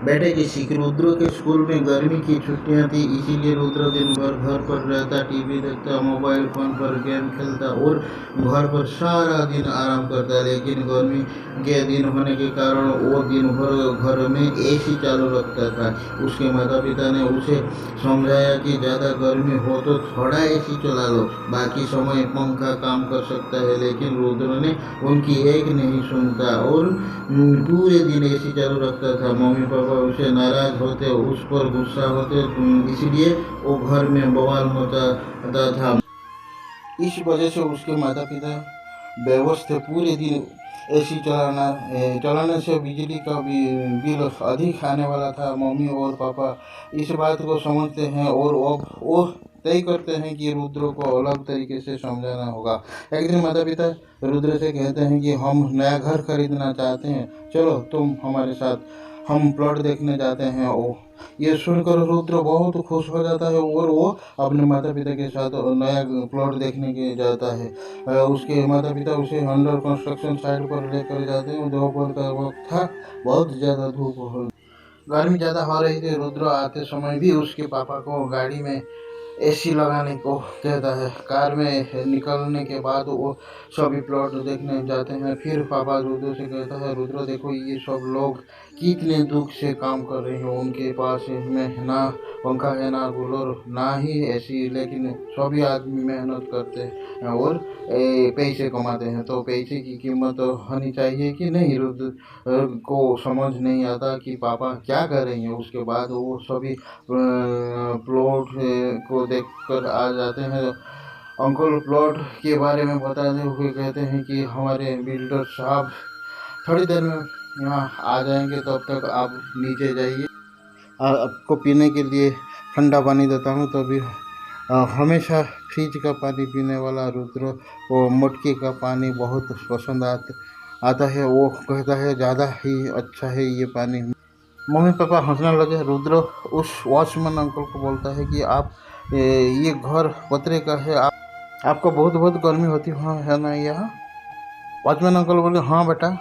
बेटे किसी रुद्र के स्कूल में गर्मी की छुट्टियां थी, इसीलिए रुद्र दिन भर घर पर रहता, टीवी देखता, मोबाइल फोन पर गेम खेलता और घर पर सारा दिन आराम करता। लेकिन गर्मी के दिन होने के कारण वो दिन भर घर में एसी चालू रखता था। उसके माता पिता ने उसे समझाया कि ज़्यादा गर्मी हो तो थोड़ा एसी चला लो, बाकी समय पंखा काम कर सकता है। लेकिन रुद्र ने उनकी एक नहीं सुनता और पूरे दिन एसी चालू रखता था। मम्मी पापा उसे नाराज होते, उस पर गुस्सा होते, इसलिए वो घर में बवाल मचाता था। इस वजह से उसके माता पिता बेहोश थे। पूरे दिन एसी चलाने से बिजली का बिल अधिक आने वाला था। मम्मी और पापा इस बात को समझते हैं और वो तय करते हैं कि रुद्र को अलग तरीके से समझाना होगा। एक दिन माता पिता रुद्र से कहते हैं कि हम नया घर खरीदना चाहते हैं, चलो तुम हमारे साथ, हम प्लॉट देखने जाते हैं। ये सुनकर रुद्र बहुत खुश हो जाता है और वो अपने माता पिता के साथ नया प्लॉट देखने के जाता है। उसके माता पिता उसे अंडर कंस्ट्रक्शन साइट पर लेकर जाते हैं। दोपहर का वक्त था, बहुत ज़्यादा धूप हो, गर्मी ज़्यादा हो रही थी। रुद्र आते समय भी उसके पापा को गाड़ी में एसी लगाने को कहता है। कार में निकलने के बाद वो सभी प्लॉट देखने जाते हैं। फिर पापा रुद्र से कहता है, रुद्र देखो, ये सब लोग कितने दुख से काम कर रहे हैं। उनके पास में ना पंखा है, ना कूलर, ना ही एसी, लेकिन सभी आदमी मेहनत करते हैं और पैसे कमाते हैं। तो पैसे की कीमत होनी चाहिए कि नहीं? रुद्र को समझ नहीं आता कि पापा क्या कर रहे हैं। उसके बाद वो सभी प्लॉट को देखकर आ जाते हैं। अंकल प्लॉट के बारे में बताते हुए कहते हैं कि हमारे बिल्डर साहब थोड़ी देर में यहाँ आ जाएंगे, तब तक आप नीचे जाइए, आपको पीने के लिए ठंडा पानी देता हूँ। तभी हमेशा फ्रिज का पानी पीने वाला रुद्र वो मटके का पानी बहुत पसंद आता है। वो कहता है, ज़्यादा ही अच्छा है ये पानी। मम्मी पापा हंसने लगे। रुद्र उस वॉचमैन अंकल को बोलता है कि आप ये घर पतरे का है, आपको बहुत बहुत गर्मी होती है ना यहाँ? वॉचमैन अंकल बोले, हाँ बेटा,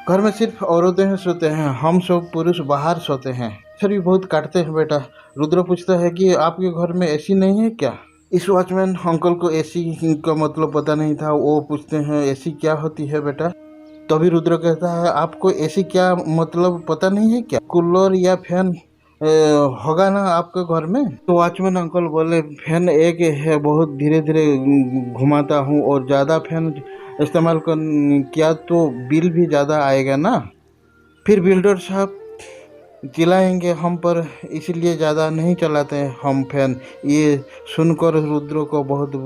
घर में सिर्फ औरतें सोते हैं, हम सब पुरुष बाहर सोते हैं, मच्छर भी बहुत काटते हैं बेटा। रुद्र पूछता है कि आपके घर में एसी नहीं है क्या? इस वॉचमैन अंकल को एसी का मतलब पता नहीं था। वो पूछते हैं, एसी क्या होती है बेटा? तभी रुद्र कहता है, आपको एसी क्या मतलब पता नहीं है क्या? कूलर या फैन होगा ना आपके घर में? तो वॉचमैन अंकल बोले, फैन एक है, बहुत धीरे धीरे घुमाता हूँ, और ज़्यादा फैन इस्तेमाल कर किया तो बिल भी ज़्यादा आएगा ना, फिर बिल्डर साहब चिल्लाएंगे हम पर, इसलिए ज़्यादा नहीं चलाते हैं हम फैन। ये सुनकर रुद्र को बहुत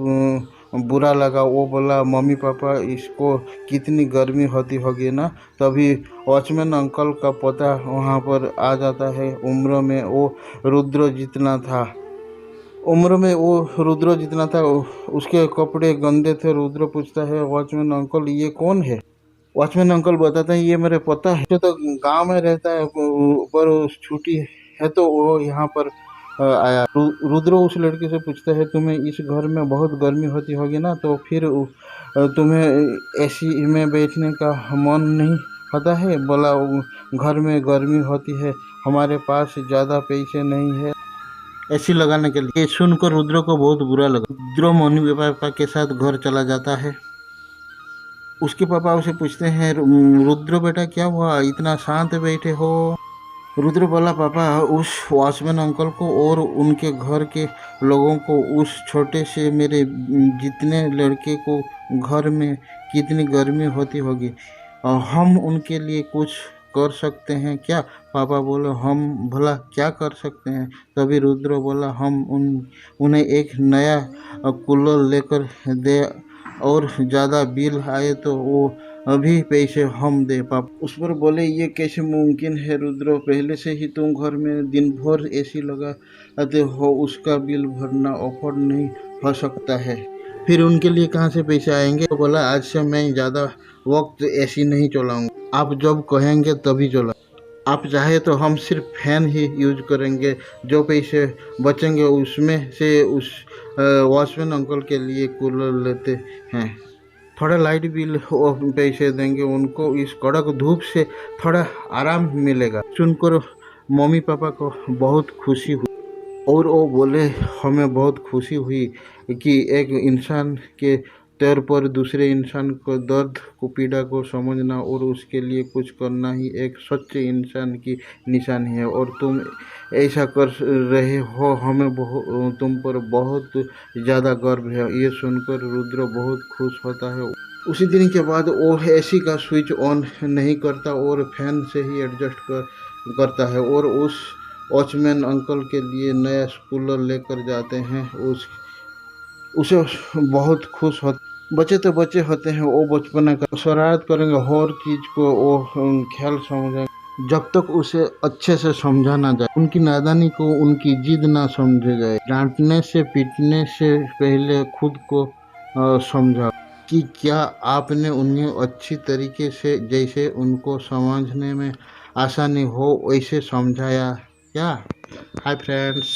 बुरा लगा। वो बोला, मम्मी पापा, इसको कितनी गर्मी होती होगी ना। तभी वॉचमैन अंकल का पोता वहाँ पर आ जाता है। उम्र में वो रुद्र जितना था, उसके कपड़े गंदे थे। रुद्र पूछता है, वॉचमैन अंकल ये कौन है? वॉचमैन अंकल बताता है, ये मेरे पोता है, तो गांव में रहता है, पर छुट्टी है तो वो यहाँ पर आया। रुद्र उस लड़के से पूछता है, तुम्हें इस घर में बहुत गर्मी होती होगी ना, तो फिर तुम्हें एसी में बैठने का मन नहीं होता है? बोला, घर में गर्मी होती है, हमारे पास ज़्यादा पैसे नहीं है एसी लगाने के लिए। सुनकर रुद्र को बहुत बुरा लगा। रुद्र मम्मी पापा के साथ घर चला जाता है। उसके पापा उसे पूछते हैं, रुद्र बेटा क्या हुआ, इतना शांत बैठे हो? रुद्र बोला, पापा, उस वॉचमैन अंकल को और उनके घर के लोगों को, उस छोटे से मेरे जितने लड़के को घर में कितनी गर्मी होती होगी, हम उनके लिए कुछ कर सकते हैं क्या? पापा बोले, हम भला क्या कर सकते हैं? तभी रुद्र बोला, हम उन्हें एक नया कूलर लेकर दे, और ज़्यादा बिल आए तो वो अभी पैसे हम दे। पापा उस पर बोले, ये कैसे मुमकिन है रुद्र, पहले से ही तुम घर में दिन भर एसी लगाते हो, उसका बिल भरना अफोर्ड नहीं हो सकता है, फिर उनके लिए कहाँ से पैसे आएंगे? तो बोला, आज से मैं ज़्यादा वक्त एसी नहीं चलाऊंगा, आप जब कहेंगे तभी चला, आप चाहे तो हम सिर्फ फैन ही यूज करेंगे, जो पैसे बचेंगे उसमें से उस वॉचमैन अंकल के लिए कूलर लेते हैं, थोड़ा लाइट बिल पैसे देंगे उनको, इस कड़क धूप से थोड़ा आराम मिलेगा। सुनकर मम्मी पापा को बहुत खुशी हुई और वो बोले हमें बहुत खुशी हुई कि एक इंसान के तौर पर दूसरे इंसान को दर्द को पीड़ा को समझना और उसके लिए कुछ करना ही एक सच्चे इंसान की निशानी है और तुम ऐसा कर रहे हो हमें तुम पर बहुत ज़्यादा गर्व है। ये सुनकर रुद्र बहुत खुश होता है। उसी दिन के बाद वो एसी का स्विच ऑन नहीं करता और फैन से ही एडजस्ट करता है और उस वॉचमैन अंकल के लिए नया कूलर लेकर जाते हैं। उसे बहुत खुश हो। बच्चे तो बच्चे होते हैं, वो बचपना का शरारत करेंगे, हर चीज़ को वो ख्याल समझेंगे जब तक उसे अच्छे से समझा ना जाए। उनकी नादानी को उनकी जिद ना समझे गए। डांटने से पीटने से पहले खुद को समझा कि क्या आपने उन्हें अच्छी तरीके से जैसे उनको समझने में आसानी हो वैसे समझाया क्या। Hi friends.